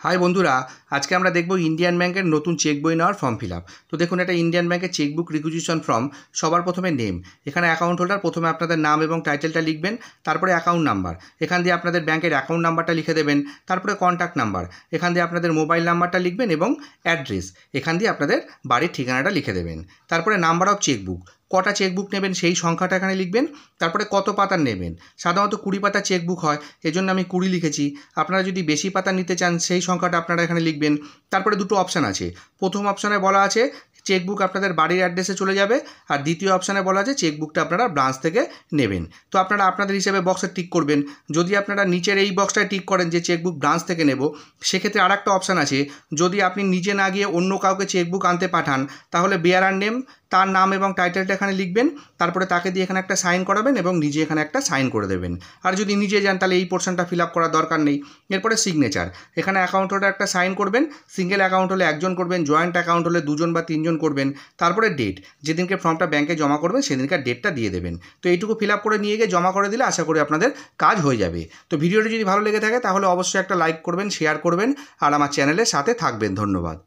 High বন্ধুরা, আজকে আমরা দেখব ইন্ডিয়ান ব্যাংকের নতুন চেক বই নেওয়ার ফর্ম ফিল আপ। তো দেখুন, এটা ইন্ডিয়ান ব্যাংকের চেকবুক রিকুইজিশন ফর্ম। সবার প্রথমে নেম, এখানে অ্যাকাউন্ট হোল্ডার প্রথমে আপনাদের নাম এবং টাইটেলটা লিখবেন। তারপরে অ্যাকাউন্ট নাম্বার, এখান দিয়ে আপনাদের ব্যাংকের অ্যাকাউন্ট নাম্বারটা লিখে দেবেন। তারপরে কন্ট্যাক্ট নাম্বার, এখান দিয়ে আপনাদের মোবাইল নাম্বারটা লিখবেন এবং অ্যাড্রেস, এখান দিয়ে আপনাদের বাড়ির ঠিকানাটা লিখে দেবেন। তারপরে নাম্বার অফ চেকবুক, কটা চেকবুক নেবেন সেই সংখ্যাটা এখানে লিখবেন। তারপরে কত পাতার নেবেন, সাধারণত 20 পাতার চেকবুক হয়, এজন্য আমি 20 লিখেছি। আপনারা যদি বেশি পাতা নিতে চান সেই সংখ্যাটা আপনারা এখানে লিখবেন। তারপরে দুটো অপশান আছে, প্রথম অপশানে বলা আছে চেকবুক আপনাদের বাড়ির অ্যাড্রেসে চলে যাবে, আর দ্বিতীয় অপশানে বলা আছে চেকবুকটা আপনারা ব্রাঞ্চ থেকে নেবেন। তো আপনারা আপনাদের হিসেবে বক্সে টিক করবেন। যদি আপনারা নিচের এই বক্সটায় টিক করেন যে চেকবুক ব্রাঞ্চ থেকে নেব, সেক্ষেত্রে আর একটা অপশান আছে, যদি আপনি নিজে না গিয়ে অন্য কাউকে চেকবুক আনতে পাঠান, তাহলে বেয়ারার নেম, তার নাম এবং টাইটেলটা এখানে লিখবেন। তারপরে তাকে দিয়ে এখানে একটা সাইন করাবেন এবং নিজে এখানে একটা সাইন করে দেবেন। আর যদি নিজে যান তাহলে এই পোর্শনটা ফিল আপ করার দরকার নেই। এরপরে সিগনেচার, এখানে অ্যাকাউন্ট হোল্ডার একটা সাইন করবেন। সিঙ্গেল অ্যাকাউন্ট হলে একজন করবেন, জয়েন্ট অ্যাকাউন্ট হলে 2জন বা 3জন করবেন। তারপরে ডেট, যেদিনকে ফর্মটা ব্যাংকে জমা করবেন সেদিনকার ডেটটা দিয়ে দেবেন। তো এইটুকু ফিল আপ করে নিয়ে গিয়ে জমা করে দিলে আশা করি আপনাদের কাজ হয়ে যাবে। তো ভিডিওটি যদি ভালো লেগে থাকে তাহলে অবশ্যই একটা লাইক করবেন, শেয়ার করবেন আর আমার চ্যানেলের সাথে থাকবেন। ধন্যবাদ।